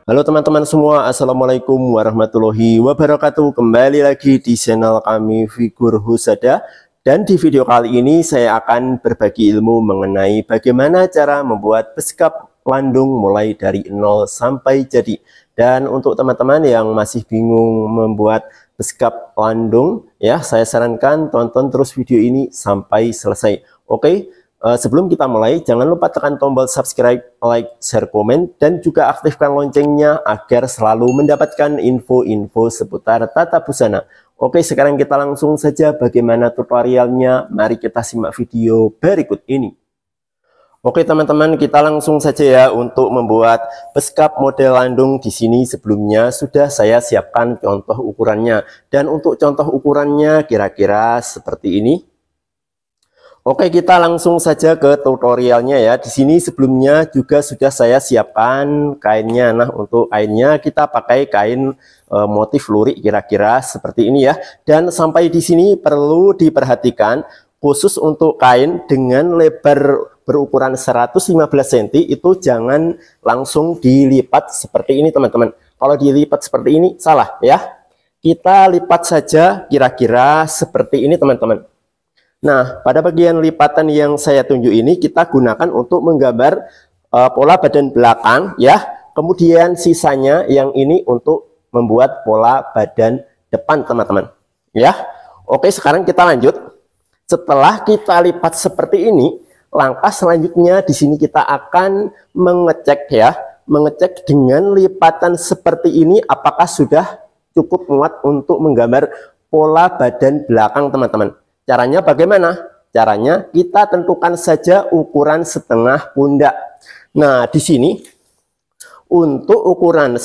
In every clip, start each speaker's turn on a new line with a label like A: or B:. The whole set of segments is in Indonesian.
A: Halo teman-teman semua, Assalamualaikum warahmatullahi wabarakatuh. Kembali lagi di channel kami Figur Husada. Dan di video kali ini saya akan berbagi ilmu mengenai bagaimana cara membuat beskap landung mulai dari nol sampai jadi. Dan untuk teman-teman yang masih bingung membuat beskap landung, ya saya sarankan tonton terus video ini sampai selesai. Oke? Sebelum kita mulai, jangan lupa tekan tombol subscribe, like, share, komen, dan juga aktifkan loncengnya agar selalu mendapatkan info-info seputar tata busana. Oke, sekarang kita langsung saja bagaimana tutorialnya. Mari kita simak video berikut ini. Oke teman-teman, kita langsung saja ya untuk membuat beskap model landung. Di sini sebelumnya sudah saya siapkan contoh ukurannya. Dan untuk contoh ukurannya kira-kira seperti ini. Oke, kita langsung saja ke tutorialnya ya. Di sini sebelumnya juga sudah saya siapkan kainnya. Nah, untuk kainnya kita pakai kain motif lurik kira-kira seperti ini ya. Dan sampai di sini perlu diperhatikan khusus untuk kain dengan lebar berukuran 115 cm itu jangan langsung dilipat seperti ini teman-teman. Kalau dilipat seperti ini salah ya. Kita lipat saja kira-kira seperti ini teman-teman. Nah, pada bagian lipatan yang saya tunjuk ini kita gunakan untuk menggambar pola badan belakang ya. Kemudian sisanya yang ini untuk membuat pola badan depan teman-teman. Ya. Oke, sekarang kita lanjut. Setelah kita lipat seperti ini, langkah selanjutnya di sini kita akan mengecek ya, mengecek dengan lipatan seperti ini apakah sudah cukup muat untuk menggambar pola badan belakang teman-teman. Caranya bagaimana? Caranya kita tentukan saja ukuran setengah pundak. Nah, di sini untuk ukuran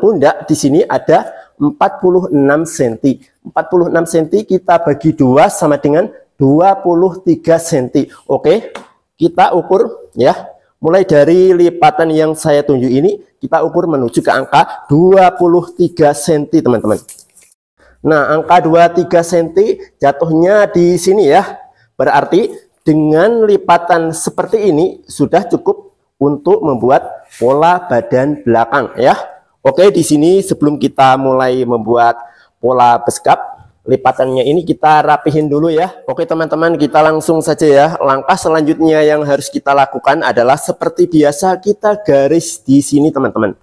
A: pundak di sini ada 46 cm. 46 cm kita bagi 2 sama dengan 23 cm. Oke, kita ukur ya. Mulai dari lipatan yang saya tunjuk ini, kita ukur menuju ke angka 23 cm, teman-teman. Nah, angka 23 cm jatuhnya di sini ya. Berarti dengan lipatan seperti ini sudah cukup untuk membuat pola badan belakang ya. Oke, di sini sebelum kita mulai membuat pola beskap, lipatannya ini kita rapihin dulu ya. Oke teman-teman, kita langsung saja ya. Langkah selanjutnya yang harus kita lakukan adalah seperti biasa kita garis di sini teman-teman.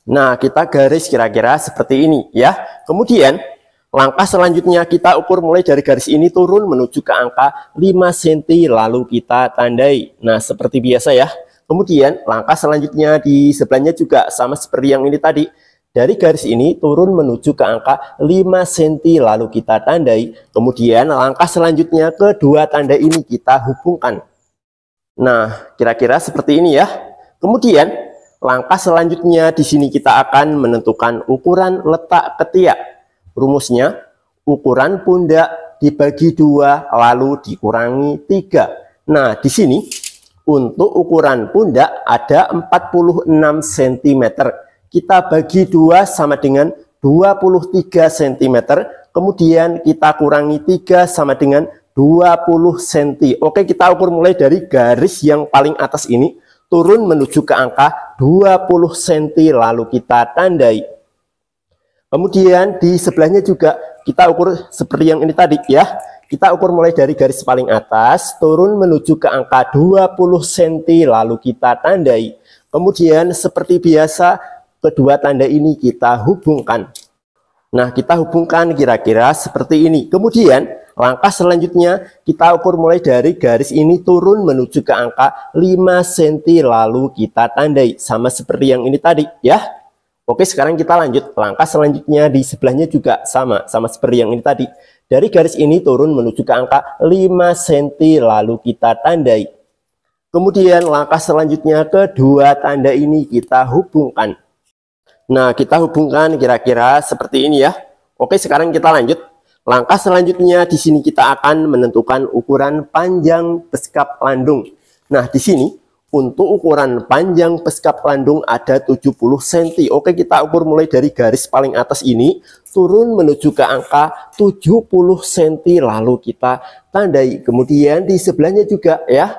A: Nah, kita garis kira-kira seperti ini ya. Kemudian langkah selanjutnya kita ukur mulai dari garis ini turun menuju ke angka 5 cm lalu kita tandai. Nah, seperti biasa ya. Kemudian langkah selanjutnya di sebelahnya juga sama seperti yang ini tadi. Dari garis ini turun menuju ke angka 5 cm lalu kita tandai. Kemudian langkah selanjutnya kedua tanda ini kita hubungkan. Nah, kira-kira seperti ini ya. Kemudian langkah selanjutnya di sini kita akan menentukan ukuran letak ketiak. Rumusnya ukuran pundak dibagi 2 lalu dikurangi 3. Nah, di sini untuk ukuran pundak ada 46 cm. Kita bagi 2 sama dengan 23 cm. Kemudian kita kurangi 3 sama dengan 20 cm. Oke, kita ukur mulai dari garis yang paling atas ini turun menuju ke angka 20 cm lalu kita tandai. Kemudian di sebelahnya juga kita ukur seperti yang ini tadi ya. Kita ukur mulai dari garis paling atas turun menuju ke angka 20 cm lalu kita tandai. Kemudian seperti biasa kedua tanda ini kita hubungkan. Nah, kita hubungkan kira-kira seperti ini. Kemudian langkah selanjutnya kita ukur mulai dari garis ini turun menuju ke angka 5 cm lalu kita tandai sama seperti yang ini tadi ya. Oke, sekarang kita lanjut. Langkah selanjutnya di sebelahnya juga sama seperti yang ini tadi. Dari garis ini turun menuju ke angka 5 cm lalu kita tandai. Kemudian langkah selanjutnya kedua tanda ini kita hubungkan. Nah, kita hubungkan kira-kira seperti ini ya. Oke, sekarang kita lanjut. Langkah selanjutnya di sini kita akan menentukan ukuran panjang beskap landung. Nah, di sini untuk ukuran panjang beskap landung ada 70 cm. Oke, kita ukur mulai dari garis paling atas ini turun menuju ke angka 70 cm lalu kita tandai. Kemudian di sebelahnya juga ya.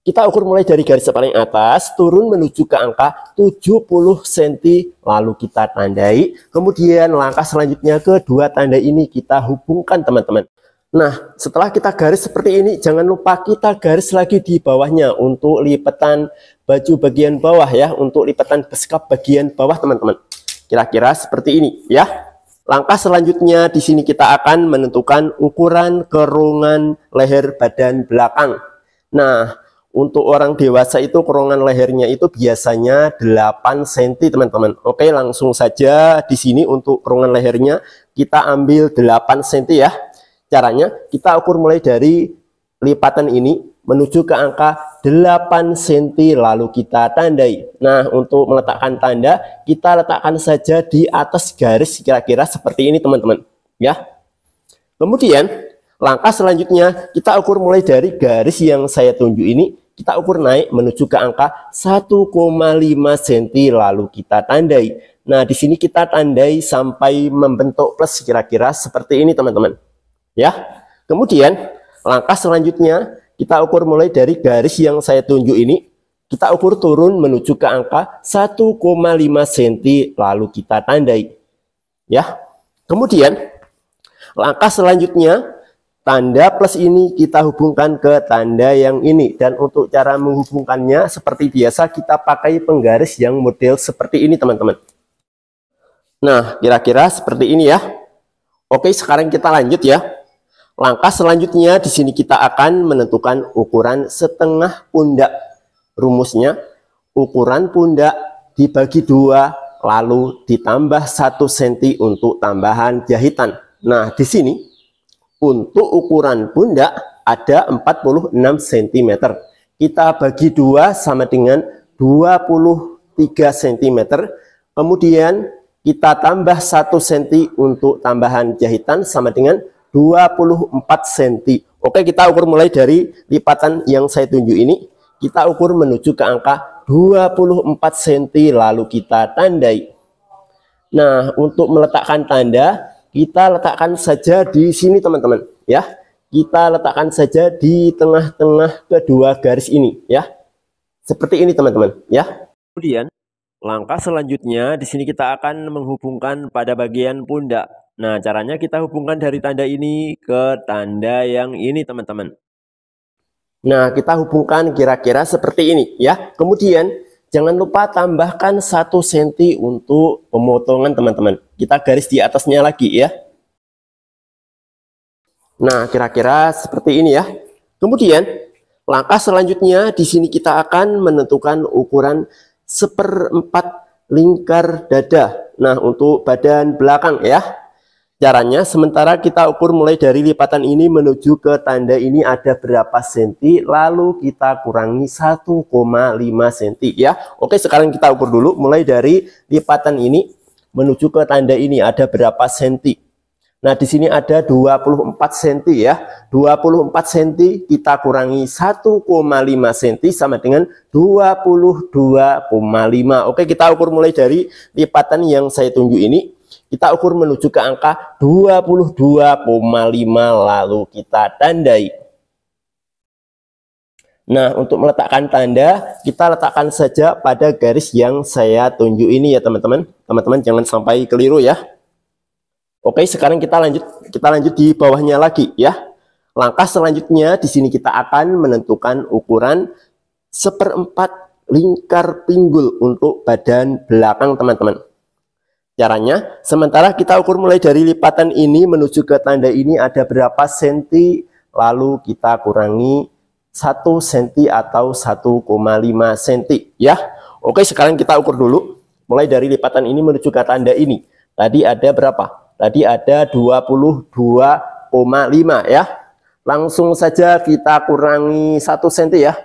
A: kita ukur mulai dari garis paling atas, turun menuju ke angka 70 cm, lalu kita tandai. Kemudian langkah selanjutnya kedua tanda ini kita hubungkan teman-teman. Nah, setelah kita garis seperti ini, jangan lupa kita garis lagi di bawahnya untuk lipatan baju bagian bawah ya, untuk lipatan beskap bagian bawah teman-teman. Kira-kira seperti ini ya. Langkah selanjutnya di sini kita akan menentukan ukuran kerungan leher badan belakang. Nah, untuk orang dewasa itu kerungan lehernya itu biasanya 8 cm teman-teman. Oke, langsung saja di sini untuk kerungan lehernya kita ambil 8 cm ya. Caranya kita ukur mulai dari lipatan ini menuju ke angka 8 cm lalu kita tandai. Nah, untuk meletakkan tanda kita letakkan saja di atas garis kira-kira seperti ini teman-teman ya. Kemudian langkah selanjutnya kita ukur mulai dari garis yang saya tunjuk ini, kita ukur naik menuju ke angka 1,5 cm lalu kita tandai. Nah, di sini kita tandai sampai membentuk plus kira-kira seperti ini teman-teman. Ya. Kemudian langkah selanjutnya kita ukur mulai dari garis yang saya tunjuk ini, kita ukur turun menuju ke angka 1,5 cm lalu kita tandai. Ya. Kemudian langkah selanjutnya tanda plus ini kita hubungkan ke tanda yang ini, dan untuk cara menghubungkannya seperti biasa kita pakai penggaris yang model seperti ini teman-teman. Nah, kira-kira seperti ini ya. Oke, sekarang kita lanjut ya. Langkah selanjutnya di sini kita akan menentukan ukuran setengah pundak. Rumusnya ukuran pundak dibagi 2 lalu ditambah 1 cm untuk tambahan jahitan. Nah, di sini untuk ukuran pundak ada 46 cm. Kita bagi 2 sama dengan 23 cm. Kemudian kita tambah 1 cm untuk tambahan jahitan sama dengan 24 cm. Oke, kita ukur mulai dari lipatan yang saya tunjuk ini. Kita ukur menuju ke angka 24 cm lalu kita tandai. Nah, untuk meletakkan tanda kita letakkan saja di sini teman-teman ya. Kita letakkan saja di tengah-tengah kedua garis ini ya. Seperti ini teman-teman ya. Kemudian langkah selanjutnya di sini kita akan menghubungkan pada bagian pundak. Nah, caranya kita hubungkan dari tanda ini ke tanda yang ini teman-teman. Nah, kita hubungkan kira-kira seperti ini ya. Kemudian jangan lupa tambahkan 1 cm untuk pemotongan teman-teman. Kita garis di atasnya lagi ya. Nah, kira-kira seperti ini ya. Kemudian langkah selanjutnya di sini kita akan menentukan ukuran 1/4 lingkar dada. Nah, untuk badan belakang ya. Caranya sementara kita ukur mulai dari lipatan ini menuju ke tanda ini ada berapa senti, lalu kita kurangi 1,5 cm ya. Oke, sekarang kita ukur dulu mulai dari lipatan ini menuju ke tanda ini ada berapa senti. Nah, di sini ada 24 cm ya. 24 cm kita kurangi 1,5 cm sama dengan 22,5. Oke, kita ukur mulai dari lipatan yang saya tunjuk ini. Kita ukur menuju ke angka 22,5 lalu kita tandai. Nah, untuk meletakkan tanda kita letakkan saja pada garis yang saya tunjuk ini ya teman-teman. Teman-teman jangan sampai keliru ya. Oke, sekarang kita lanjut di bawahnya lagi ya. Langkah selanjutnya di sini kita akan menentukan ukuran 1/4 lingkar pinggul untuk badan belakang teman-teman. Caranya, sementara kita ukur mulai dari lipatan ini menuju ke tanda ini ada berapa senti, lalu kita kurangi 1 cm atau 1,5 cm ya. Oke, sekarang kita ukur dulu mulai dari lipatan ini menuju ke tanda ini. Tadi ada berapa? Tadi ada 22,5 ya. Langsung saja kita kurangi 1 cm ya.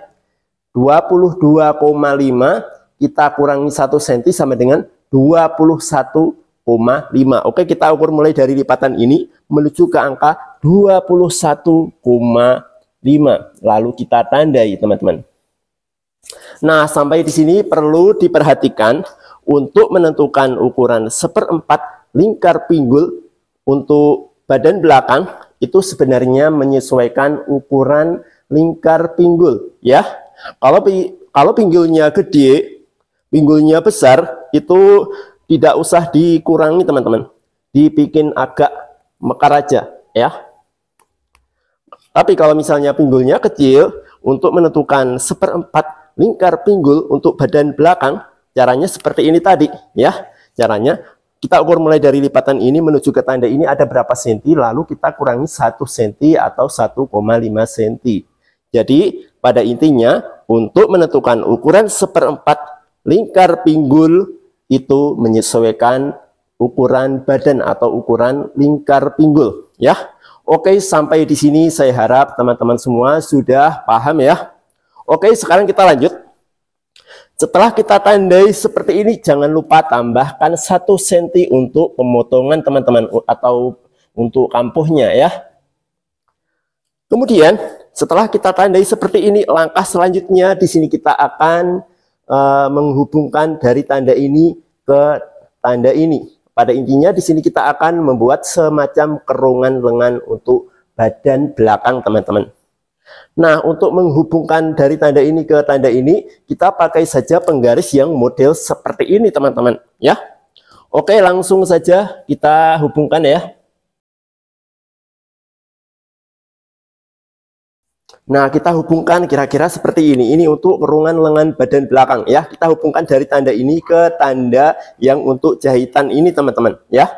A: 22,5 kita kurangi 1 cm sama dengan 21,5. Oke, kita ukur mulai dari lipatan ini menuju ke angka 21,5 lalu kita tandai teman-teman. Nah, sampai di sini perlu diperhatikan untuk menentukan ukuran 1/4 lingkar pinggul untuk badan belakang itu sebenarnya menyesuaikan ukuran lingkar pinggul ya. Kalau pinggulnya gede, pinggulnya besar, itu tidak usah dikurangi teman-teman, dibikin agak mekar aja ya. Tapi kalau misalnya pinggulnya kecil, untuk menentukan 1/4 lingkar pinggul untuk badan belakang, caranya seperti ini tadi ya. Caranya kita ukur mulai dari lipatan ini menuju ke tanda ini ada berapa senti, lalu kita kurangi 1 senti atau 1,5 senti. Jadi pada intinya untuk menentukan ukuran 1/4 lingkar pinggul itu menyesuaikan ukuran badan atau ukuran lingkar pinggul ya. Oke, sampai di sini saya harap teman-teman semua sudah paham ya. Oke, sekarang kita lanjut. Setelah kita tandai seperti ini, jangan lupa tambahkan 1 cm untuk pemotongan teman-teman atau untuk kampuhnya ya. Kemudian setelah kita tandai seperti ini, langkah selanjutnya di sini kita akan menghubungkan dari tanda ini ke tanda ini. Pada intinya di sini kita akan membuat semacam kerungan lengan untuk badan belakang teman-teman. Nah, untuk menghubungkan dari tanda ini ke tanda ini, kita pakai saja penggaris yang model seperti ini teman-teman ya. Oke, langsung saja kita hubungkan ya. Nah, kita hubungkan kira-kira seperti ini. Ini untuk kerungan lengan badan belakang ya. Kita hubungkan dari tanda ini ke tanda yang untuk jahitan ini teman-teman ya.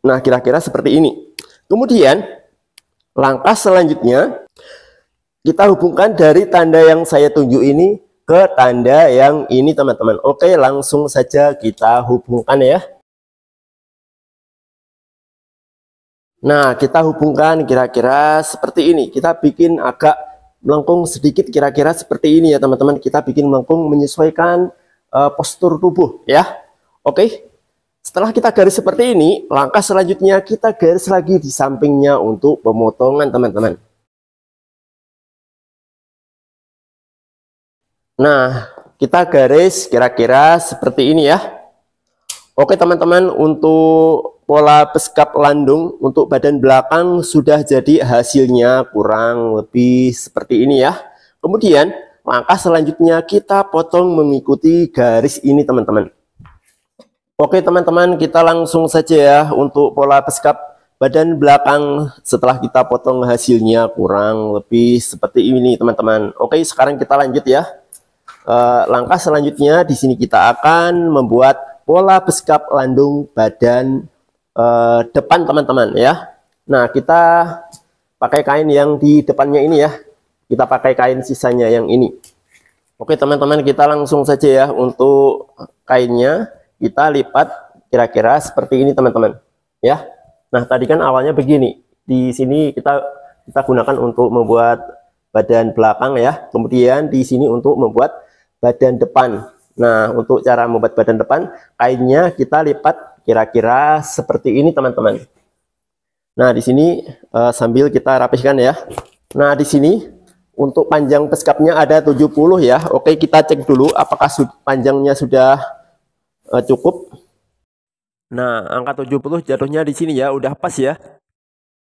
A: Nah, kira-kira seperti ini. Kemudian langkah selanjutnya kita hubungkan dari tanda yang saya tunjuk ini ke tanda yang ini teman-teman. Oke, langsung saja kita hubungkan ya. Nah, kita hubungkan kira-kira seperti ini. Kita bikin agak melengkung sedikit kira-kira seperti ini ya teman-teman. Kita bikin melengkung menyesuaikan postur tubuh ya. Oke. Setelah kita garis seperti ini, langkah selanjutnya kita garis lagi di sampingnya untuk pemotongan teman-teman. Nah, kita garis kira-kira seperti ini ya. Oke teman-teman, untuk pola beskap landung untuk badan belakang sudah jadi hasilnya kurang lebih seperti ini ya. Kemudian langkah selanjutnya kita potong mengikuti garis ini teman-teman. Oke teman-teman, kita langsung saja ya untuk pola beskap badan belakang setelah kita potong hasilnya kurang lebih seperti ini teman-teman. Oke, sekarang kita lanjut ya. Langkah selanjutnya di sini kita akan membuat pola beskap landung badan depan teman-teman ya. Nah, kita pakai kain yang di depannya ini ya. Kita pakai kain sisanya yang ini. Oke teman-teman, kita langsung saja ya untuk kainnya kita lipat kira-kira seperti ini teman-teman ya. Nah, tadi kan awalnya begini. Di sini kita gunakan untuk membuat badan belakang ya. Kemudian di sini untuk membuat badan depan. Nah, untuk cara membuat badan depan, kainnya kita lipat kira-kira seperti ini teman-teman. Nah, di sini sambil kita rapihkan ya. Nah, di sini untuk panjang beskapnya ada 70 ya. Oke, kita cek dulu apakah panjangnya sudah cukup. Nah, angka 70 jatuhnya di sini ya, udah pas ya.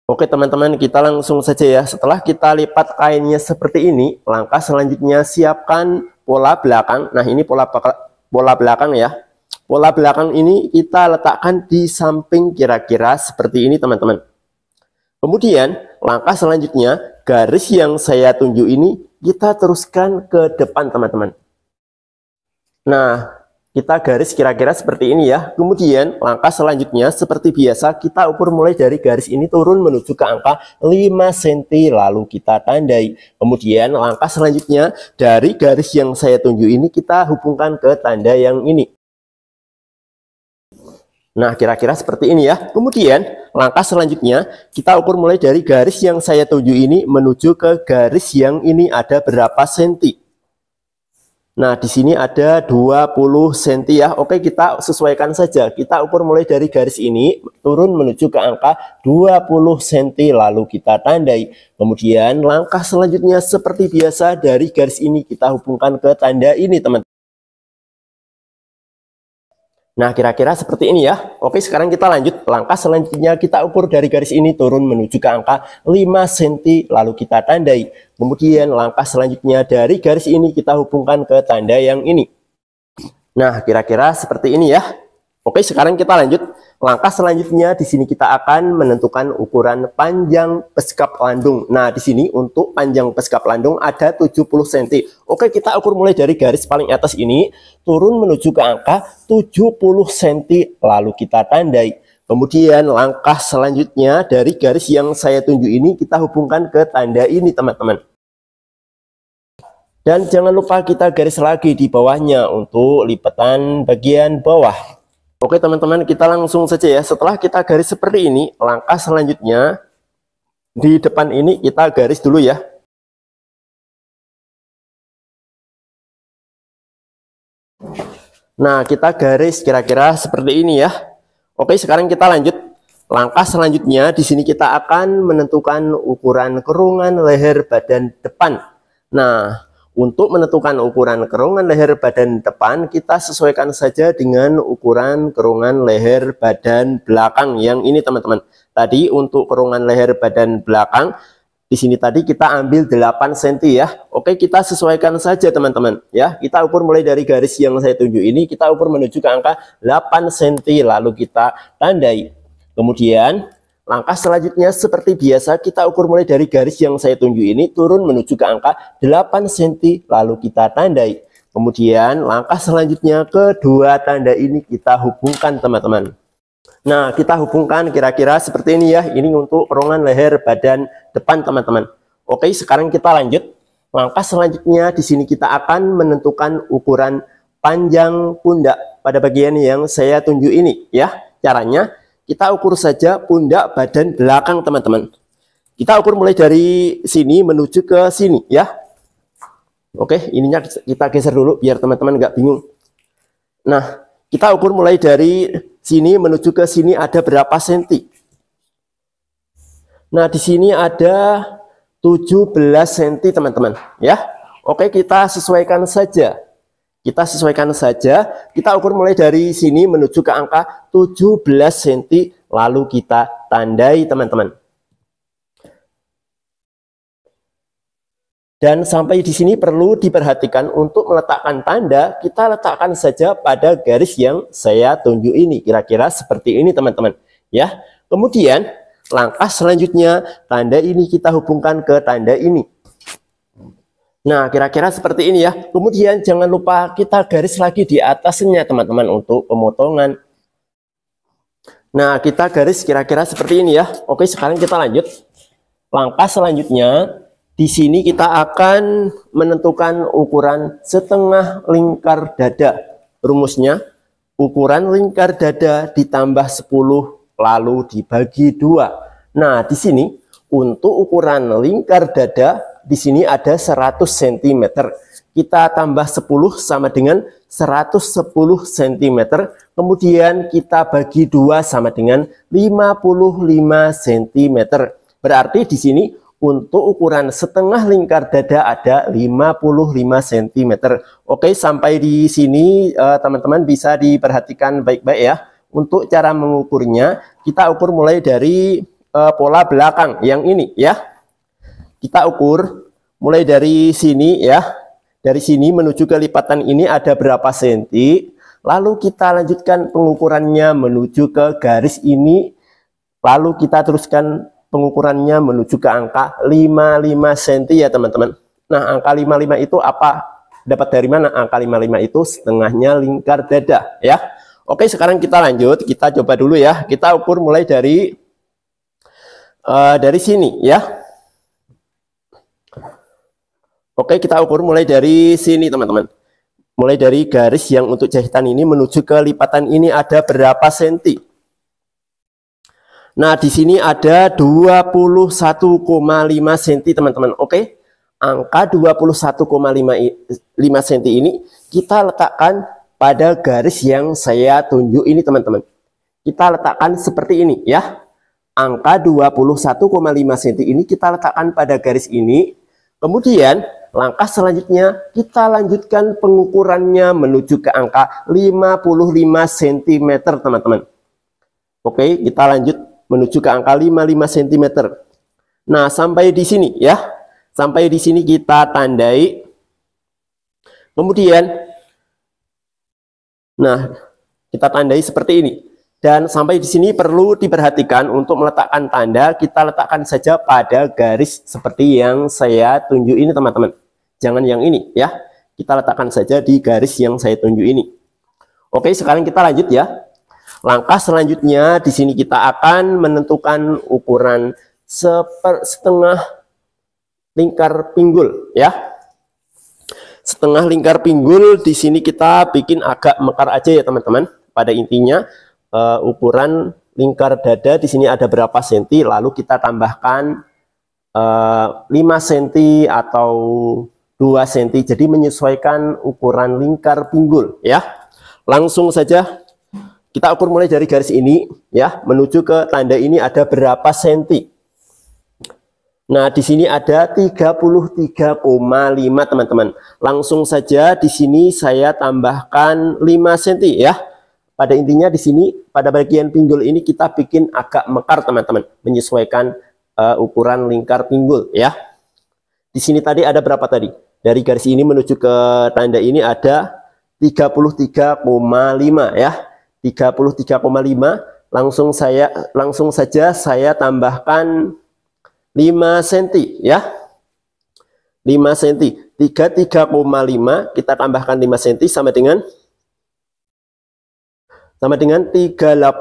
A: Oke teman-teman, kita langsung saja ya. Setelah kita lipat kainnya seperti ini, langkah selanjutnya siapkan pola belakang. Nah, ini pola belakang ya. Pola belakang ini kita letakkan di samping kira-kira seperti ini teman-teman. Kemudian langkah selanjutnya, garis yang saya tunjuk ini kita teruskan ke depan teman-teman. Nah, kita garis kira-kira seperti ini ya. Kemudian langkah selanjutnya seperti biasa kita ukur mulai dari garis ini turun menuju ke angka 5 cm lalu kita tandai. Kemudian langkah selanjutnya dari garis yang saya tunjuk ini kita hubungkan ke tanda yang ini. Nah, kira-kira seperti ini ya. Kemudian langkah selanjutnya kita ukur mulai dari garis yang saya tunjuk ini menuju ke garis yang ini ada berapa senti. Nah, di sini ada 20 cm ya. Oke, kita sesuaikan saja. Kita ukur mulai dari garis ini turun menuju ke angka 20 cm lalu kita tandai. Kemudian langkah selanjutnya seperti biasa dari garis ini kita hubungkan ke tanda ini, teman-teman. Nah, kira-kira seperti ini ya. Oke, sekarang kita lanjut. Langkah selanjutnya kita ukur dari garis ini turun menuju ke angka 5 cm, lalu kita tandai. Kemudian langkah selanjutnya dari garis ini kita hubungkan ke tanda yang ini. Nah, kira-kira seperti ini ya. Oke, sekarang kita lanjut. Langkah selanjutnya di sini kita akan menentukan ukuran panjang peskap landung. Nah, di sini untuk panjang peskap landung ada 70 cm. Oke, kita ukur mulai dari garis paling atas ini turun menuju ke angka 70 cm, lalu kita tandai. Kemudian langkah selanjutnya dari garis yang saya tunjuk ini kita hubungkan ke tanda ini, teman-teman. Dan jangan lupa kita garis lagi di bawahnya untuk lipatan bagian bawah. Oke teman-teman, kita langsung saja ya. Setelah kita garis seperti ini, langkah selanjutnya di depan ini kita garis dulu ya. Nah, kita garis kira-kira seperti ini ya. Oke, sekarang kita lanjut. Langkah selanjutnya di sini kita akan menentukan ukuran kerungan leher badan depan. Nah, untuk menentukan ukuran kerungan leher badan depan, kita sesuaikan saja dengan ukuran kerungan leher badan belakang yang ini, teman-teman. Tadi untuk kerungan leher badan belakang, di sini tadi kita ambil 8 cm ya. Oke, kita sesuaikan saja, teman-teman. Ya, kita ukur mulai dari garis yang saya tunjuk ini, kita ukur menuju ke angka 8 cm, lalu kita tandai. Kemudian langkah selanjutnya seperti biasa kita ukur mulai dari garis yang saya tunjuk ini turun menuju ke angka 8 cm, lalu kita tandai. Kemudian langkah selanjutnya kedua tanda ini kita hubungkan, teman-teman. Nah, kita hubungkan kira-kira seperti ini ya. Ini untuk kerungan leher badan depan, teman-teman. Oke, sekarang kita lanjut. Langkah selanjutnya di sini kita akan menentukan ukuran panjang pundak pada bagian yang saya tunjuk ini ya. Caranya kita ukur saja pundak badan belakang, teman-teman. Kita ukur mulai dari sini menuju ke sini ya. Oke, ininya kita geser dulu biar teman-teman nggak bingung. Nah, kita ukur mulai dari sini menuju ke sini ada berapa senti. Nah, di sini ada 17 cm, teman-teman ya. Oke, kita sesuaikan saja. Kita sesuaikan saja, kita ukur mulai dari sini menuju ke angka 17 cm, lalu kita tandai, teman-teman. Dan sampai di sini perlu diperhatikan untuk meletakkan tanda, kita letakkan saja pada garis yang saya tunjuk ini, kira-kira seperti ini, teman-teman. Ya, kemudian langkah selanjutnya, tanda ini kita hubungkan ke tanda ini. Nah, kira-kira seperti ini ya. Kemudian jangan lupa kita garis lagi di atasnya, teman-teman, untuk pemotongan. Nah, kita garis kira-kira seperti ini ya. Oke, sekarang kita lanjut. Langkah selanjutnya, di sini kita akan menentukan ukuran setengah lingkar dada. Rumusnya, ukuran lingkar dada ditambah 10, lalu dibagi 2. Nah, di sini untuk ukuran lingkar dada, di sini ada 100 cm. Kita tambah 10 sama dengan 110 cm. Kemudian kita bagi 2 sama dengan 55 cm. Berarti di sini untuk ukuran setengah lingkar dada ada 55 cm. Oke, sampai di sini teman-teman bisa diperhatikan baik-baik ya. Untuk cara mengukurnya, kita ukur mulai dari pola belakang yang ini ya. Kita ukur mulai dari sini ya. Dari sini menuju ke lipatan ini ada berapa senti. Lalu kita lanjutkan pengukurannya menuju ke garis ini. Lalu kita teruskan pengukurannya menuju ke angka 55 cm ya, teman-teman. Nah, angka 55 itu apa? Dapat dari mana? Angka 55 itu setengahnya lingkar dada ya. Oke, sekarang kita lanjut. Kita coba dulu ya. Kita ukur mulai dari sini ya. Oke, kita ukur mulai dari sini, teman-teman. Mulai dari garis yang untuk jahitan ini menuju ke lipatan ini ada berapa senti. Nah, di sini ada 21,5 cm, teman-teman. Oke, angka 21,5 cm ini kita letakkan pada garis yang saya tunjuk ini, teman-teman. Kita letakkan seperti ini ya. Angka 21,5 cm ini kita letakkan pada garis ini. Kemudian langkah selanjutnya kita lanjutkan pengukurannya menuju ke angka 55 cm teman-teman. Oke, kita lanjut menuju ke angka 55 cm. Nah, sampai di sini ya. Sampai di sini kita tandai. Kemudian kita tandai seperti ini. Dan sampai di sini perlu diperhatikan untuk meletakkan tanda, kita letakkan saja pada garis seperti yang saya tunjuk ini teman-teman. Jangan yang ini ya. Kita letakkan saja di garis yang saya tunjuk ini. Oke, sekarang kita lanjut ya. Langkah selanjutnya di sini kita akan menentukan ukuran setengah lingkar pinggul ya. Setengah lingkar pinggul di sini kita bikin agak mekar aja ya teman-teman. Pada intinya ukuran lingkar dada di sini ada berapa senti, lalu kita tambahkan 5 cm atau 2 cm, jadi menyesuaikan ukuran lingkar pinggul ya. Langsung saja kita ukur mulai dari garis ini ya, menuju ke tanda ini ada berapa senti. Nah, di sini ada 33,5 teman-teman. Langsung saja di sini saya tambahkan 5 cm ya. Pada intinya di sini pada bagian pinggul ini kita bikin agak mekar teman-teman, menyesuaikan ukuran lingkar pinggul ya. Di sini tadi ada berapa tadi? Dari garis ini menuju ke tanda ini ada 33,5 ya. 33,5. Langsung saja saya tambahkan 5 cm ya. 5 cm. 33,5 kita tambahkan 5 cm sama dengan 38,5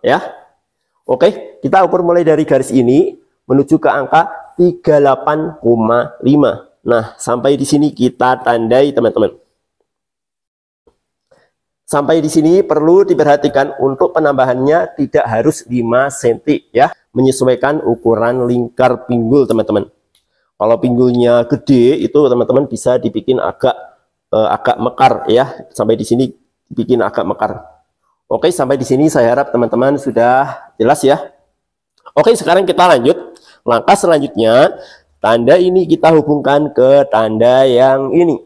A: ya. Oke, kita ukur mulai dari garis ini menuju ke angka 38,5. Nah, sampai di sini kita tandai teman-teman. Sampai di sini perlu diperhatikan untuk penambahannya tidak harus 5 cm ya, menyesuaikan ukuran lingkar pinggul teman-teman. Kalau pinggulnya gede itu teman-teman bisa dibikin agak mekar ya. Sampai di sini bikin agak mekar. Oke, sampai di sini saya harap teman-teman sudah jelas ya. Oke, sekarang kita lanjut. Langkah selanjutnya, tanda ini kita hubungkan ke tanda yang ini.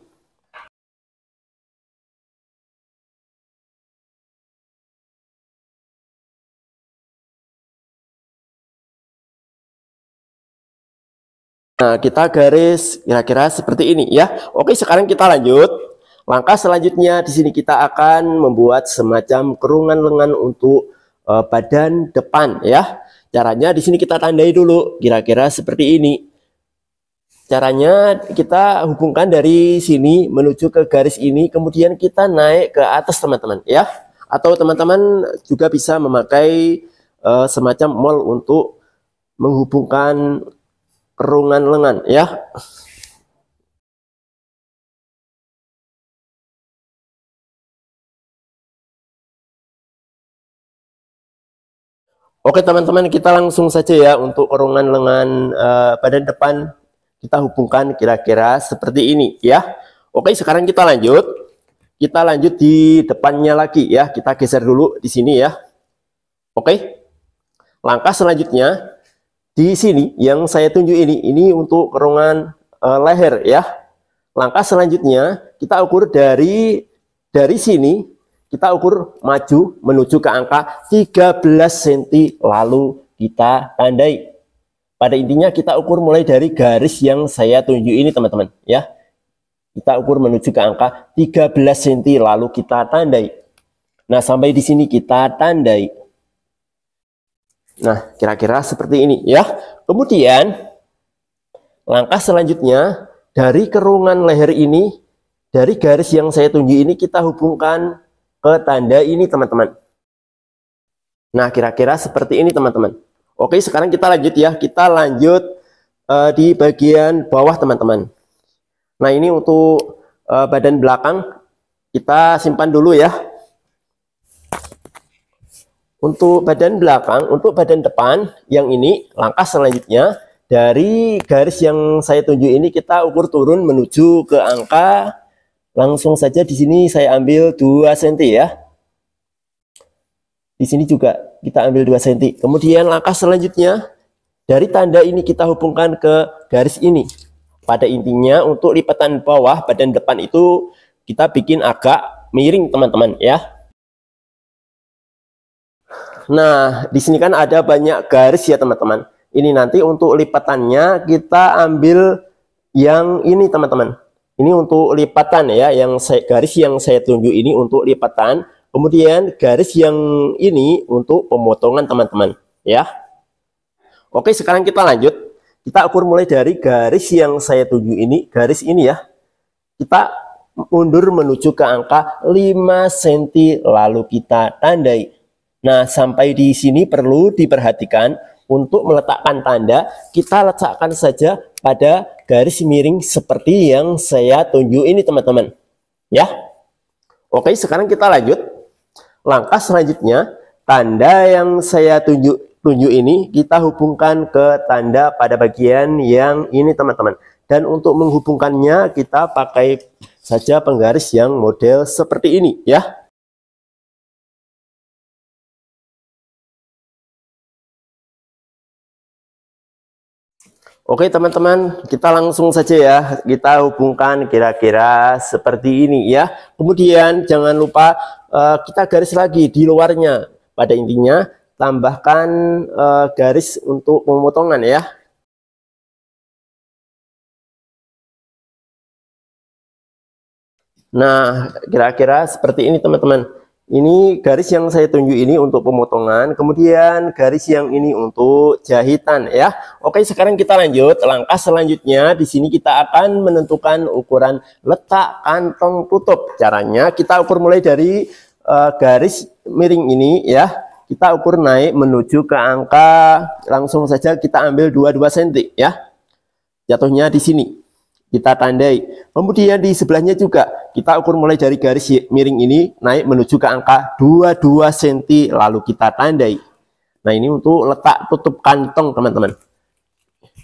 A: Nah, kita garis kira-kira seperti ini ya. Oke, sekarang kita lanjut. Langkah selanjutnya di sini kita akan membuat semacam kerungan lengan untuk badan depan ya. Caranya di sini kita tandai dulu kira-kira seperti ini. Caranya kita hubungkan dari sini menuju ke garis ini, kemudian kita naik ke atas teman-teman ya. Atau teman-teman juga bisa memakai semacam mol untuk menghubungkan kerungan lengan ya. Oke teman-teman, kita langsung saja ya untuk kerungan lengan badan depan kita hubungkan kira-kira seperti ini ya. Oke, sekarang kita lanjut. Kita lanjut di depannya lagi ya. Kita geser dulu di sini ya. Oke. Langkah selanjutnya di sini yang saya tunjuk ini untuk kerungan leher ya. Langkah selanjutnya kita ukur dari sini. Kita ukur maju menuju ke angka 13 cm, lalu kita tandai. Pada intinya kita ukur mulai dari garis yang saya tunjuk ini teman-teman ya. Kita ukur menuju ke angka 13 cm, lalu kita tandai. Nah, sampai di sini kita tandai. Nah, kira-kira seperti ini ya. Kemudian langkah selanjutnya dari kerungan leher ini, dari garis yang saya tunjuk ini kita hubungkan ke tanda ini teman-teman. Nah, kira-kira seperti ini teman-teman. Oke, sekarang kita lanjut ya. Kita lanjut di bagian bawah teman-teman. Nah, ini untuk badan belakang kita simpan dulu ya. Untuk badan belakang, untuk badan depan yang ini, langkah selanjutnya dari garis yang saya tunjuk ini kita ukur turun menuju ke angka. Langsung saja di sini saya ambil 2 cm ya. Di sini juga kita ambil 2 cm. Kemudian langkah selanjutnya dari tanda ini kita hubungkan ke garis ini. Pada intinya untuk lipatan bawah badan depan itu kita bikin agak miring teman-teman ya. Nah, di sini kan ada banyak garis ya teman-teman. Ini nanti untuk lipatannya kita ambil yang ini teman-teman. Ini untuk lipatan ya, garis yang saya tunjuk ini untuk lipatan. Kemudian garis yang ini untuk pemotongan teman-teman ya. Oke, sekarang kita lanjut. Kita ukur mulai dari garis yang saya tuju ini, garis ini ya. Kita mundur menuju ke angka 5 cm lalu kita tandai. Nah, sampai di sini perlu diperhatikan untuk meletakkan tanda, kita letakkan saja pada garis miring seperti yang saya tunjuk ini teman-teman. Ya. Oke, sekarang kita lanjut. Langkah selanjutnya, tanda yang saya tunjuk ini kita hubungkan ke tanda pada bagian yang ini teman-teman. Dan untuk menghubungkannya kita pakai saja penggaris yang model seperti ini ya. Oke teman-teman, kita langsung saja ya, kita hubungkan kira-kira seperti ini ya. Kemudian jangan lupa kita garis lagi di luarnya. Pada intinya tambahkan garis untuk pemotongan ya. Nah, kira-kira seperti ini teman-teman. Ini garis yang saya tunjuk ini untuk pemotongan, kemudian garis yang ini untuk jahitan ya. Oke, sekarang kita lanjut. Langkah selanjutnya di sini kita akan menentukan ukuran letak kantong tutup. Caranya kita ukur mulai dari garis miring ini ya. Kita ukur naik menuju ke angka, langsung saja kita ambil 22 cm ya. Jatuhnya di sini. Kita tandai. Kemudian di sebelahnya juga kita ukur mulai dari garis miring ini naik menuju ke angka 22 cm lalu kita tandai. Nah, ini untuk letak tutup kantong teman-teman.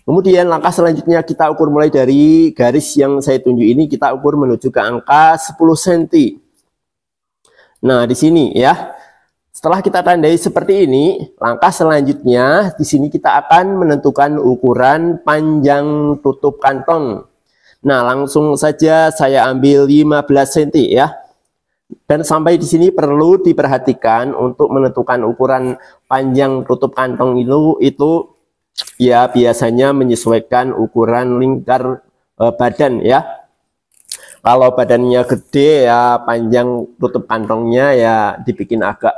A: Kemudian langkah selanjutnya kita ukur mulai dari garis yang saya tunjuk ini, kita ukur menuju ke angka 10 cm. Nah, di sini ya. Setelah kita tandai seperti ini, langkah selanjutnya di sini kita akan menentukan ukuran panjang tutup kantong. Nah, langsung saja saya ambil 15 cm ya. Dan sampai di sini perlu diperhatikan untuk menentukan ukuran panjang tutup kantong itu ya biasanya menyesuaikan ukuran lingkar badan ya. Kalau badannya gede ya panjang tutup kantongnya ya dibikin agak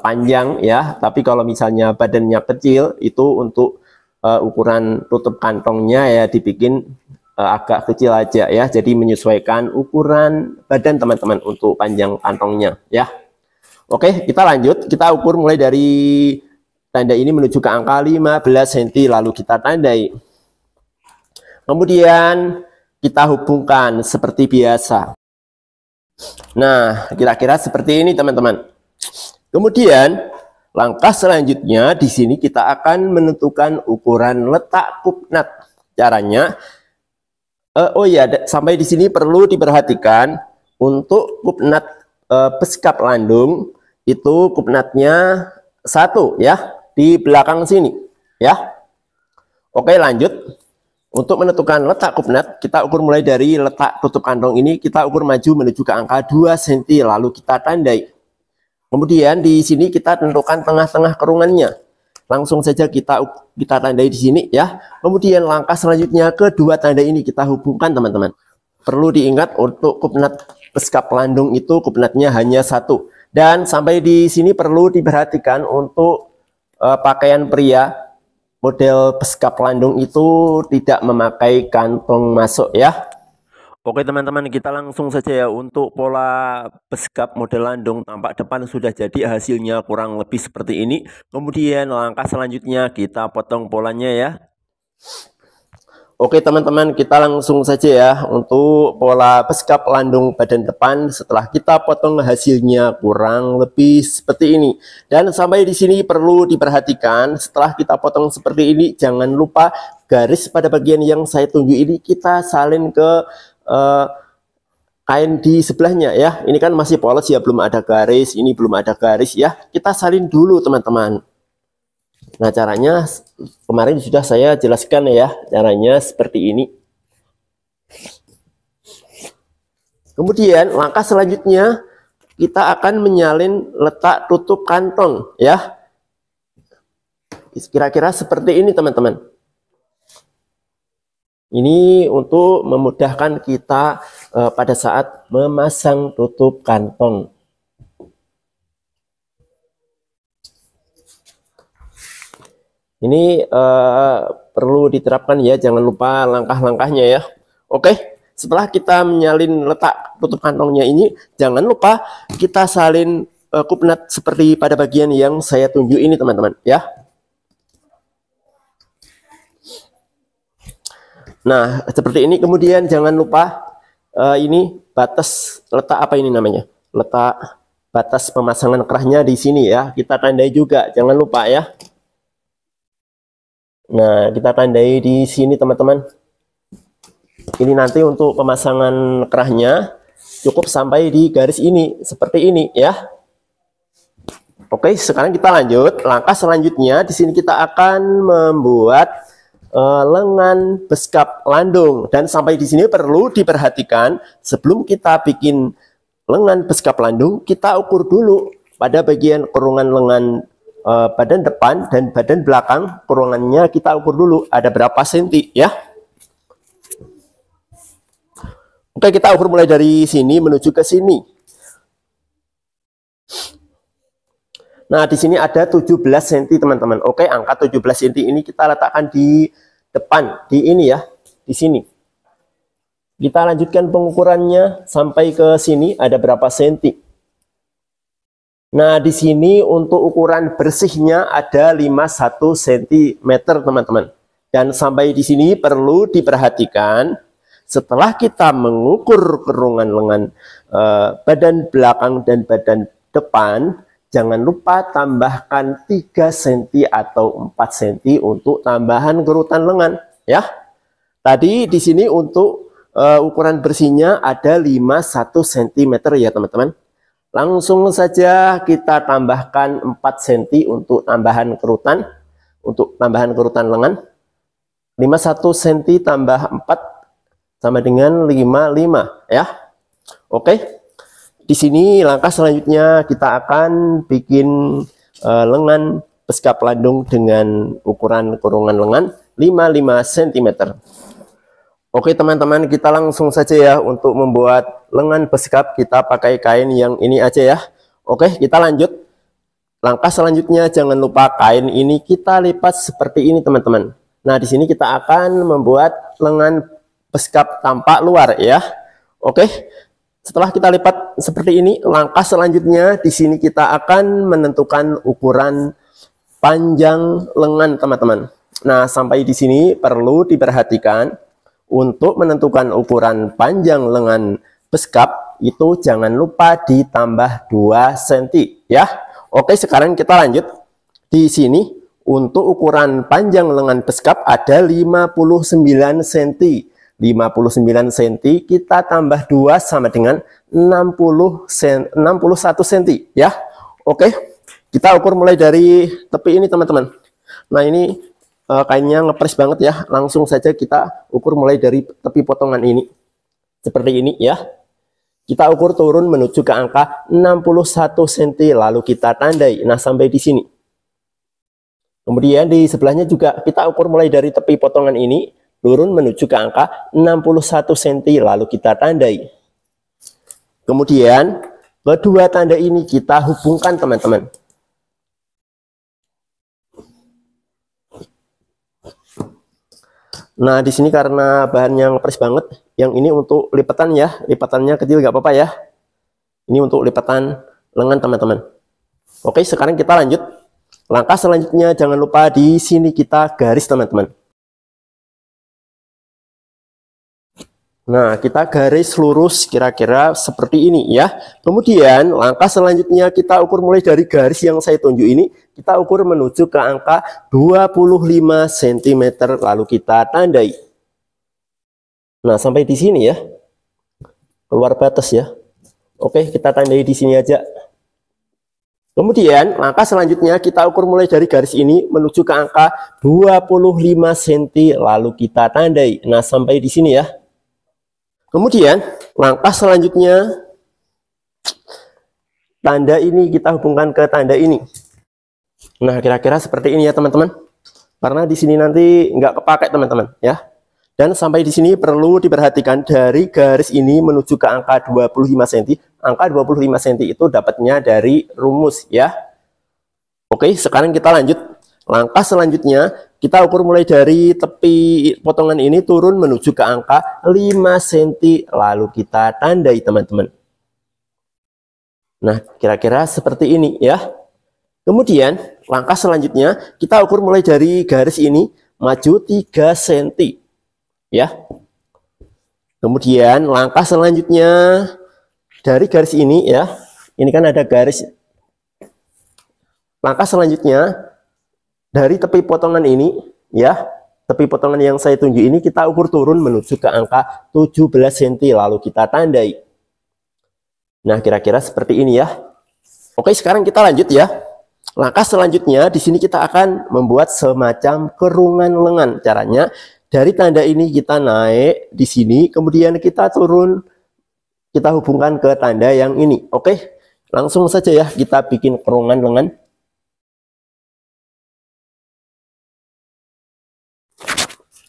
A: panjang ya. Tapi kalau misalnya badannya kecil itu untuk ukuran tutup kantongnya ya dibikin agak kecil aja ya, jadi menyesuaikan ukuran badan teman-teman untuk panjang kantongnya ya. Oke, kita lanjut, kita ukur mulai dari tanda ini menuju ke angka 15 cm lalu kita tandai. Kemudian kita hubungkan seperti biasa. Nah, kira-kira seperti ini teman-teman. Kemudian langkah selanjutnya di sini kita akan menentukan ukuran letak kupnat. Caranya oh ya, sampai di sini perlu diperhatikan untuk kupnat beskap landung itu kupnatnya 1 ya di belakang sini ya. Oke, lanjut. Untuk menentukan letak kupnat kita ukur mulai dari letak tutup kantong ini, kita ukur maju menuju ke angka 2 cm lalu kita tandai. Kemudian di sini kita tentukan tengah-tengah kerungannya. Langsung saja kita tandai di sini ya. Kemudian langkah selanjutnya kedua tanda ini kita hubungkan teman-teman. Perlu diingat untuk kupnat beskap landung itu kupnatnya hanya 1. Dan sampai di sini perlu diperhatikan untuk pakaian pria model beskap landung itu tidak memakai kantong masuk ya. Oke teman-teman, kita langsung saja ya untuk pola beskap model landung. Tampak depan sudah jadi, hasilnya kurang lebih seperti ini. Kemudian langkah selanjutnya kita potong polanya ya. Oke teman-teman, kita langsung saja ya untuk pola beskap landung badan depan. Setelah kita potong hasilnya kurang lebih seperti ini. Dan sampai di sini perlu diperhatikan, setelah kita potong seperti ini jangan lupa garis pada bagian yang saya tunjuk ini kita salin ke kain di sebelahnya ya. Ini kan masih polos ya, belum ada garis, ini belum ada garis ya. Kita salin dulu teman-teman. Nah, caranya kemarin sudah saya jelaskan ya, caranya seperti ini. Kemudian langkah selanjutnya kita akan menyalin letak tutup kantong ya. Kira-kira seperti ini teman-teman. Ini untuk memudahkan kita pada saat memasang tutup kantong. Ini perlu diterapkan ya, jangan lupa langkah-langkahnya ya. Oke, setelah kita menyalin letak tutup kantongnya ini, jangan lupa kita salin kupnat seperti pada bagian yang saya tunjuk ini teman-teman ya. Nah, seperti ini. Kemudian jangan lupa ini batas letak apa ini namanya? Letak batas pemasangan kerahnya di sini ya. Kita tandai juga, jangan lupa ya. Nah, kita tandai di sini teman-teman. Ini nanti untuk pemasangan kerahnya cukup sampai di garis ini, seperti ini ya. Oke, sekarang kita lanjut. Langkah selanjutnya di sini kita akan membuat lengan beskap landung. Dan sampai di sini perlu diperhatikan, sebelum kita bikin lengan beskap landung, kita ukur dulu pada bagian kurungan lengan badan depan dan badan belakang, kurungannya kita ukur dulu ada berapa senti ya. Oke, kita ukur mulai dari sini menuju ke sini. Nah, di sini ada 17 cm teman-teman. Oke, angka 17 cm ini kita letakkan di depan, di ini ya, di sini. Kita lanjutkan pengukurannya sampai ke sini ada berapa senti. Nah, di sini untuk ukuran bersihnya ada 51 cm, teman-teman. Dan sampai di sini perlu diperhatikan, setelah kita mengukur kurungan lengan badan belakang dan badan depan, jangan lupa tambahkan 3 cm atau 4 cm untuk tambahan kerutan lengan, ya. Tadi di sini untuk ukuran bersihnya ada 51 cm ya, teman-teman. Langsung saja kita tambahkan 4 cm untuk tambahan kerutan, lengan. 51 cm tambah 4 sama dengan 55 ya. Oke. Di sini langkah selanjutnya kita akan bikin lengan beskap landung dengan ukuran kurungan lengan 55 cm. Oke teman-teman, kita langsung saja ya untuk membuat lengan beskap. Kita pakai kain yang ini aja ya. Oke, kita lanjut. Langkah selanjutnya jangan lupa kain ini kita lipat seperti ini teman-teman. Nah, di sini kita akan membuat lengan beskap tampak luar ya. Oke. Setelah kita lipat seperti ini, langkah selanjutnya di sini kita akan menentukan ukuran panjang lengan teman-teman. Nah, sampai di sini perlu diperhatikan, untuk menentukan ukuran panjang lengan beskap itu jangan lupa ditambah 2 cm ya. Oke, sekarang kita lanjut. Di sini untuk ukuran panjang lengan beskap ada 59 cm. 59 cm kita tambah 2 sama dengan 61 cm ya. Oke, kita ukur mulai dari tepi ini teman-teman. Nah, ini kainnya ngepres banget ya. Langsung saja kita ukur mulai dari tepi potongan ini seperti ini ya. Kita ukur turun menuju ke angka 61 cm lalu kita tandai. Nah, sampai di sini. Kemudian di sebelahnya juga kita ukur mulai dari tepi potongan ini turun menuju ke angka 61 cm lalu kita tandai. Kemudian kedua tanda ini kita hubungkan teman-teman. Nah, di sini karena bahannya ngepres banget, yang ini untuk lipatan ya, lipatannya kecil nggak apa-apa ya. Ini untuk lipatan lengan teman-teman. Oke, sekarang kita lanjut. Langkah selanjutnya jangan lupa di sini kita garis teman-teman. Nah, kita garis lurus kira-kira seperti ini ya. Kemudian langkah selanjutnya kita ukur mulai dari garis yang saya tunjuk ini. Kita ukur menuju ke angka 25 cm lalu kita tandai. Nah, sampai di sini ya. Keluar batas ya. Oke, kita tandai di sini aja. Kemudian langkah selanjutnya kita ukur mulai dari garis ini menuju ke angka 25 cm lalu kita tandai. Nah, sampai di sini ya. Kemudian langkah selanjutnya tanda ini kita hubungkan ke tanda ini. Nah, kira-kira seperti ini ya teman-teman. Karena di sini nanti nggak kepakai teman-teman ya. Dan sampai di sini perlu diperhatikan dari garis ini menuju ke angka 25 cm. Angka 25 cm itu dapatnya dari rumus ya. Oke, sekarang kita lanjut. Langkah selanjutnya kita ukur mulai dari tepi potongan ini turun menuju ke angka 5 cm. Lalu kita tandai teman-teman. Nah, kira-kira seperti ini ya. Kemudian langkah selanjutnya kita ukur mulai dari garis ini maju 3 cm. Ya. Kemudian langkah selanjutnya dari garis ini ya. Ini kan ada garis. Langkah selanjutnya dari tepi potongan ini ya. Tepi potongan yang saya tunjuk ini kita ukur turun menuju ke angka 17 cm lalu kita tandai. Nah, kira-kira seperti ini ya. Oke, sekarang kita lanjut ya. Langkah selanjutnya di sini kita akan membuat semacam kerungan lengan. Caranya dari tanda ini kita naik di sini, kemudian kita turun, kita hubungkan ke tanda yang ini. Oke, langsung saja ya kita bikin kerungan lengan.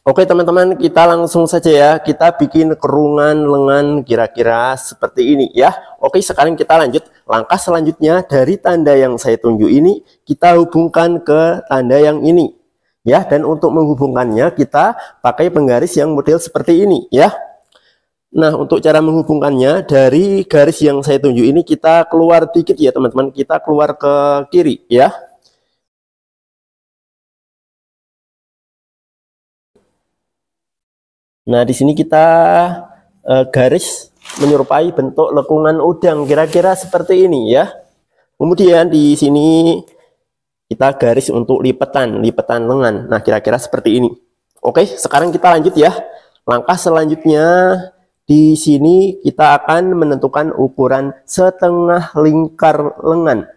A: Oke teman-teman, kita langsung saja ya, kita bikin kerungan lengan kira-kira seperti ini ya. Oke, sekarang kita lanjut. Langkah selanjutnya dari tanda yang saya tunjuk ini, kita hubungkan ke tanda yang ini. Ya, dan untuk menghubungkannya kita pakai penggaris yang model seperti ini ya. Nah, untuk cara menghubungkannya dari garis yang saya tunjuk ini kita keluar dikit ya teman-teman, kita keluar ke kiri ya. Nah, di sini kita garis menyerupai bentuk lekungan udang kira-kira seperti ini ya. Kemudian di sini kita garis untuk lipatan lengan. Nah, kira-kira seperti ini. Oke, sekarang kita lanjut ya. Langkah selanjutnya di sini kita akan menentukan ukuran setengah lingkar lengan.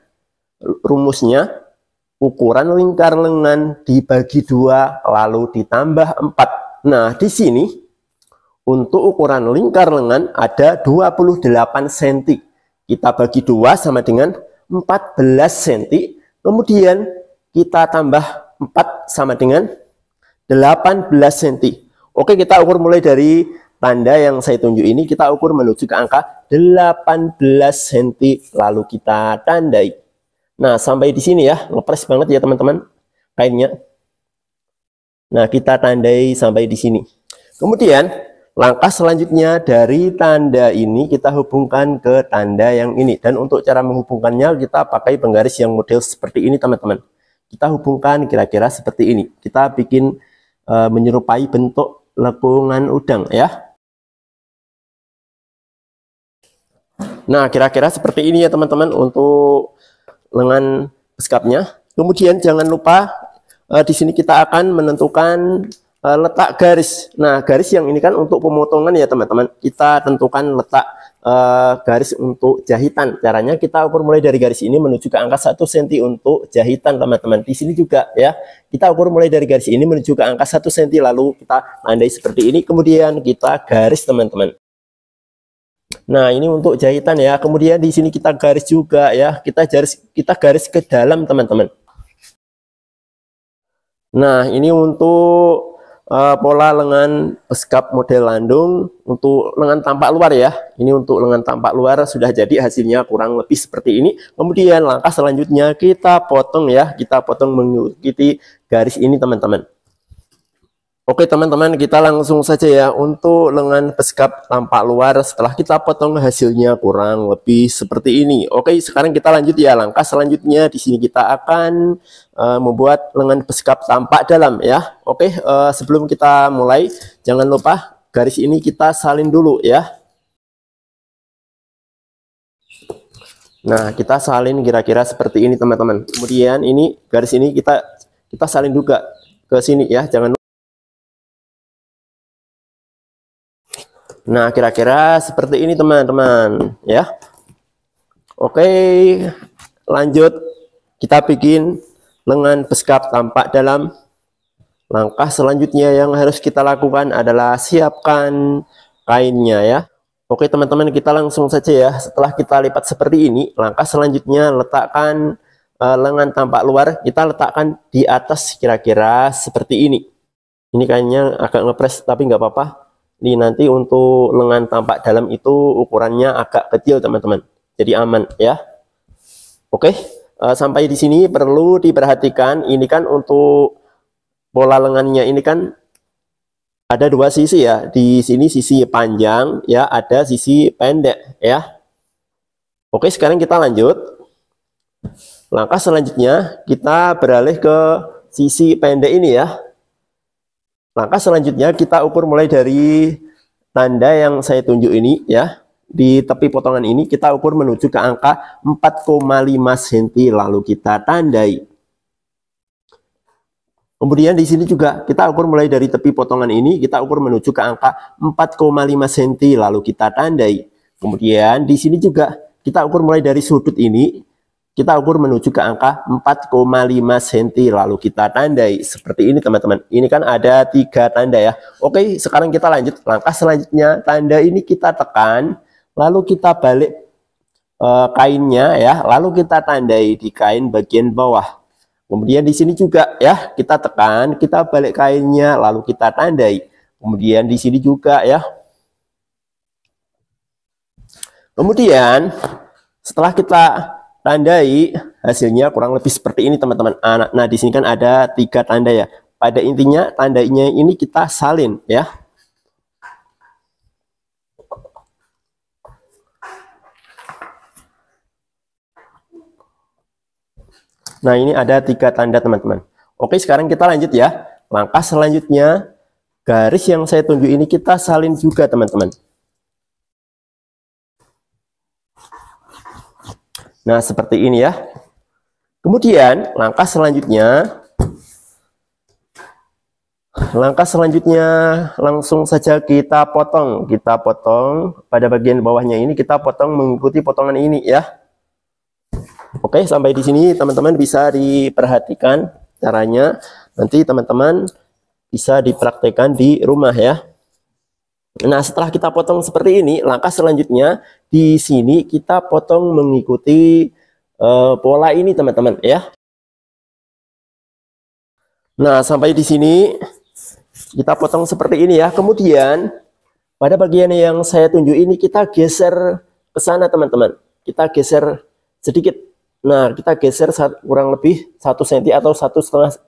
A: Rumusnya ukuran lingkar lengan dibagi 2 lalu ditambah 4. Nah, di sini untuk ukuran lingkar lengan ada 28 cm. Kita bagi 2 sama dengan 14 cm. Kemudian kita tambah 4 sama dengan 18 cm. Oke, kita ukur mulai dari tanda yang saya tunjuk ini, kita ukur menuju ke angka 18 cm lalu kita tandai. Nah, sampai di sini ya, ngepres banget ya teman-teman kainnya. Nah, kita tandai sampai di sini. Kemudian langkah selanjutnya dari tanda ini kita hubungkan ke tanda yang ini. Dan untuk cara menghubungkannya kita pakai penggaris yang model seperti ini teman-teman. Kita hubungkan kira-kira seperti ini. Kita bikin menyerupai bentuk lekungan udang ya. Nah, kira-kira seperti ini ya teman-teman untuk lengan beskapnya. Kemudian jangan lupa di sini kita akan menentukan letak garis. Nah, garis yang ini kan untuk pemotongan ya teman-teman. Kita tentukan letak garis untuk jahitan. Caranya kita ukur mulai dari garis ini menuju ke angka 1 cm untuk jahitan teman-teman. Di sini juga ya. Kita ukur mulai dari garis ini menuju ke angka 1 cm lalu kita tandai seperti ini. Kemudian kita garis teman-teman. Nah, ini untuk jahitan ya. Kemudian di sini kita garis juga ya. Kita garis ke dalam teman-teman. Nah, ini untuk pola lengan beskap model landung untuk lengan tampak luar ya. Ini untuk lengan tampak luar sudah jadi, hasilnya kurang lebih seperti ini. Kemudian langkah selanjutnya kita potong ya. Kita potong mengikuti garis ini teman-teman. Oke teman-teman, kita langsung saja ya untuk lengan beskap tampak luar. Setelah kita potong hasilnya kurang lebih seperti ini. Oke, sekarang kita lanjut ya. Langkah selanjutnya di sini kita akan membuat lengan beskap tampak dalam ya. Oke, sebelum kita mulai jangan lupa garis ini kita salin dulu ya. Nah, kita salin kira-kira seperti ini teman-teman. Kemudian ini garis ini kita salin juga ke sini ya. Jangan lupa. Nah, kira-kira seperti ini teman-teman ya. Oke, lanjut kita bikin lengan beskap tampak dalam. Langkah selanjutnya yang harus kita lakukan adalah siapkan kainnya ya. Oke teman-teman, kita langsung saja ya. Setelah kita lipat seperti ini, langkah selanjutnya letakkan lengan tampak luar, kita letakkan di atas kira-kira seperti ini. Ini kainnya agak ngepres tapi nggak apa-apa. Ini nanti untuk lengan tampak dalam itu ukurannya agak kecil teman-teman, jadi aman ya. Oke, sampai di sini perlu diperhatikan, ini kan untuk pola lengannya ini kan ada dua sisi ya. Di sini sisi panjang ya, ada sisi pendek ya. Oke, sekarang kita lanjut. Langkah selanjutnya kita beralih ke sisi pendek ini ya. Langkah selanjutnya kita ukur mulai dari tanda yang saya tunjuk ini ya. Di tepi potongan ini kita ukur menuju ke angka 4,5 cm lalu kita tandai. Kemudian di sini juga kita ukur mulai dari tepi potongan ini, kita ukur menuju ke angka 4,5 cm lalu kita tandai. Kemudian di sini juga kita ukur mulai dari sudut ini, kita ukur menuju ke angka 4,5 cm lalu kita tandai. Seperti ini teman-teman. Ini kan ada 3 tanda ya. Oke, sekarang kita lanjut. Langkah selanjutnya, tanda ini kita tekan, lalu kita balik kainnya ya, lalu kita tandai di kain bagian bawah. Kemudian di sini juga ya, kita tekan, kita balik kainnya, lalu kita tandai. Kemudian di sini juga ya. Kemudian setelah kita tandai, hasilnya kurang lebih seperti ini teman-teman. Nah, di sini kan ada 3 tanda ya. Pada intinya tandanya ini kita salin ya. Nah, ini ada 3 tanda teman-teman. Oke, sekarang kita lanjut ya. Langkah selanjutnya, garis yang saya tunjuk ini kita salin juga teman-teman. Nah, seperti ini ya. Kemudian, langkah selanjutnya langsung saja kita potong. Kita potong pada bagian bawahnya ini, kita potong mengikuti potongan ini ya. Oke, sampai di sini teman-teman bisa diperhatikan caranya. Nanti teman-teman bisa dipraktekkan di rumah ya. Nah, setelah kita potong seperti ini, langkah selanjutnya di sini kita potong mengikuti pola ini teman-teman ya. Nah, sampai di sini kita potong seperti ini ya. Kemudian pada bagian yang saya tunjuk ini kita geser ke sana teman-teman. Kita geser sedikit. Nah, kita geser kurang lebih 1 cm atau 1,5,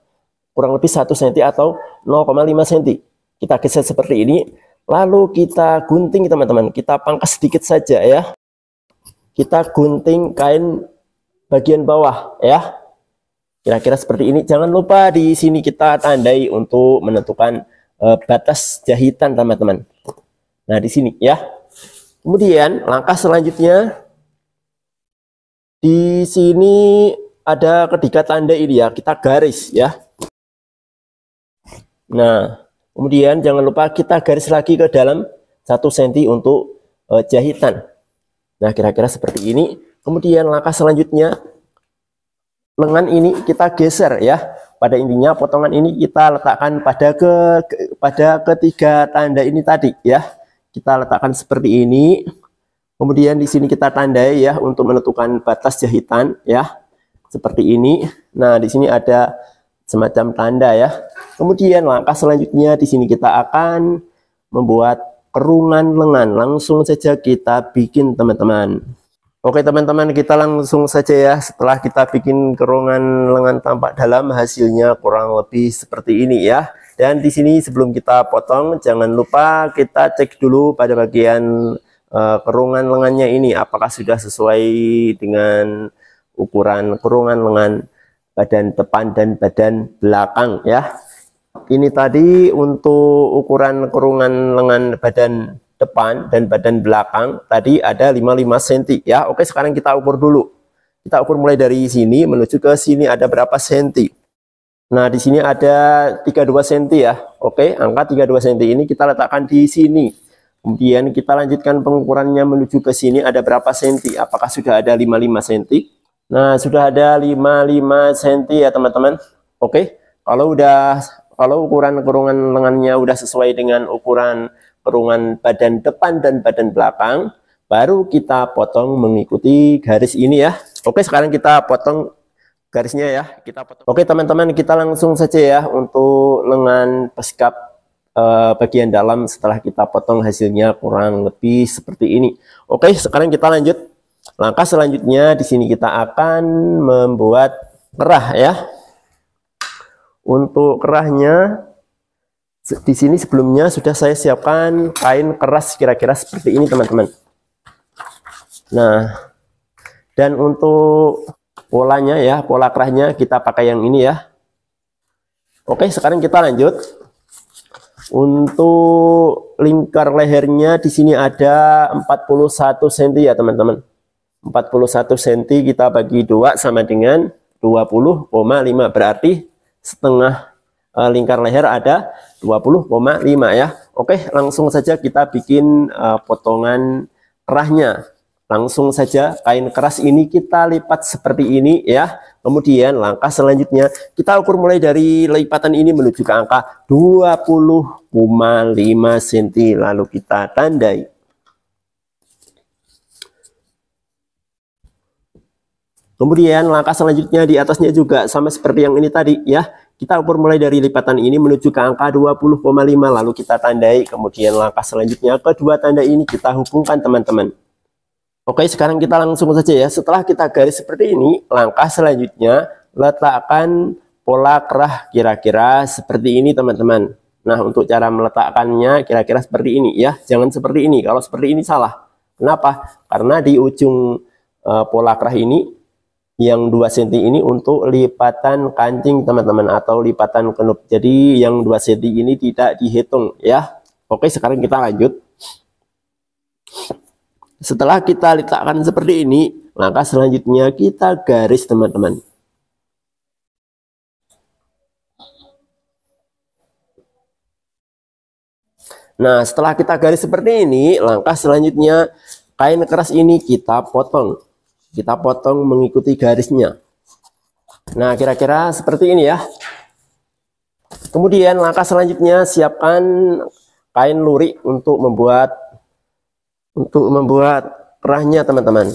A: kurang lebih 1 cm atau 0,5 cm. Kita geser seperti ini, lalu kita gunting teman-teman. Kita pangkas sedikit saja ya. Kita gunting kain bagian bawah ya. Kira-kira seperti ini. Jangan lupa di sini kita tandai untuk menentukan batas jahitan teman-teman. Nah, di sini ya. Kemudian langkah selanjutnya, di sini ada ketiga tanda ini ya, kita garis ya. Nah, kemudian jangan lupa kita garis lagi ke dalam 1 cm untuk jahitan. Nah, kira-kira seperti ini. Kemudian langkah selanjutnya, lengan ini kita geser ya. Pada intinya potongan ini kita letakkan pada ketiga tanda ini tadi ya. Kita letakkan seperti ini. Kemudian di sini kita tandai ya untuk menentukan batas jahitan ya. Seperti ini. Nah, di sini ada semacam tanda ya. Kemudian langkah selanjutnya di sini kita akan membuat kerungan lengan. Langsung saja kita bikin teman-teman. Oke teman-teman, kita langsung saja ya. Setelah kita bikin kerungan lengan tampak dalam, hasilnya kurang lebih seperti ini ya. Dan di sini sebelum kita potong, jangan lupa kita cek dulu pada bagian kerungan lengannya ini apakah sudah sesuai dengan ukuran kerungan lengan badan depan dan badan belakang ya. Ini tadi untuk ukuran kerungan lengan badan depan dan badan belakang tadi ada 55 cm ya. Oke, sekarang kita ukur dulu. Kita ukur mulai dari sini menuju ke sini ada berapa senti. Nah, di sini ada 32 cm ya. Oke, angka 32 cm ini kita letakkan di sini. Kemudian kita lanjutkan pengukurannya menuju ke sini ada berapa senti? Apakah sudah ada 55 cm? Nah, sudah ada 55 cm ya teman-teman. Oke, kalau ukuran kurungan lengannya udah sesuai dengan ukuran kurungan badan depan dan badan belakang, baru kita potong mengikuti garis ini ya. Oke, sekarang kita potong garisnya ya. Oke teman-teman, kita langsung saja ya untuk lengan beskap bagian dalam setelah kita potong hasilnya kurang lebih seperti ini. Oke, sekarang kita lanjut. Langkah selanjutnya di sini kita akan membuat kerah ya. Untuk kerahnya di sini sebelumnya sudah saya siapkan kain keras kira-kira seperti ini teman-teman. Nah, dan untuk polanya ya, pola kerahnya kita pakai yang ini ya. Oke, sekarang kita lanjut. Untuk lingkar lehernya di sini ada 41 cm ya teman-teman. 41 cm kita bagi 2 sama dengan 20,5, berarti setengah lingkar leher ada 20,5 ya. Oke, langsung saja kita bikin potongan kerahnya. Langsung saja kain keras ini kita lipat seperti ini ya. Kemudian langkah selanjutnya kita ukur mulai dari lipatan ini menuju ke angka 20,5 cm, lalu kita tandai. Kemudian langkah selanjutnya di atasnya juga sama seperti yang ini tadi ya. Kita ukur mulai dari lipatan ini menuju ke angka 20,5, lalu kita tandai. Kemudian langkah selanjutnya kedua tanda ini kita hubungkan teman-teman. Oke, sekarang kita langsung saja ya. Setelah kita garis seperti ini, langkah selanjutnya letakkan pola kerah kira-kira seperti ini teman-teman. Nah, untuk cara meletakkannya kira-kira seperti ini ya. Jangan seperti ini. Kalau seperti ini salah. Kenapa? Karena di ujung pola kerah ini yang 2 cm ini untuk lipatan kancing teman-teman, atau lipatan kenup. Jadi yang 2 cm ini tidak dihitung ya. Oke, sekarang kita lanjut. Setelah kita letakkan seperti ini, langkah selanjutnya kita garis teman-teman. Nah, setelah kita garis seperti ini, langkah selanjutnya kain keras ini kita potong. Kita potong mengikuti garisnya. Nah, kira-kira seperti ini ya. Kemudian langkah selanjutnya siapkan kain lurik untuk membuat kerahnya teman-teman.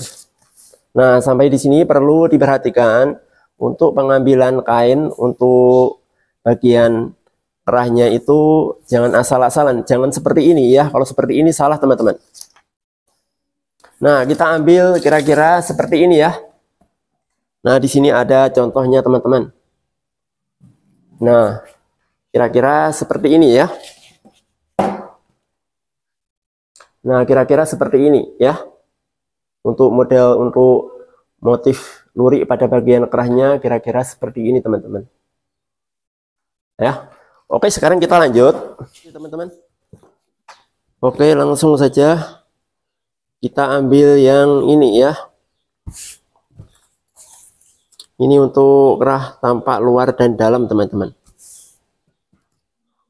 A: Nah, sampai di sini perlu diperhatikan untuk pengambilan kain untuk bagian kerahnya itu jangan asal-asalan, jangan seperti ini ya. Kalau seperti ini salah teman-teman. Nah, kita ambil kira-kira seperti ini ya. Nah, di sini ada contohnya teman-teman. Nah, kira-kira seperti ini ya. Nah, kira-kira seperti ini ya. Untuk motif lurik pada bagian kerahnya kira-kira seperti ini teman-teman. Ya. Oke, sekarang kita lanjut teman-teman. Oke, langsung saja kita ambil yang ini ya. Ini untuk kerah tampak luar dan dalam teman-teman.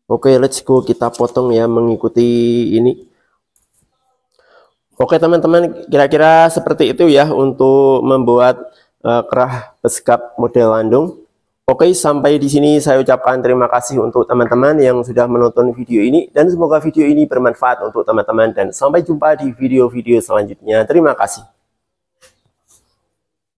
A: Oke, let's go, kita potong ya mengikuti ini. Oke teman-teman, kira-kira seperti itu ya untuk membuat kerah beskap model landung. Oke, sampai di sini saya ucapkan terima kasih untuk teman-teman yang sudah menonton video ini, dan semoga video ini bermanfaat untuk teman-teman, dan sampai jumpa di video-video selanjutnya. Terima kasih.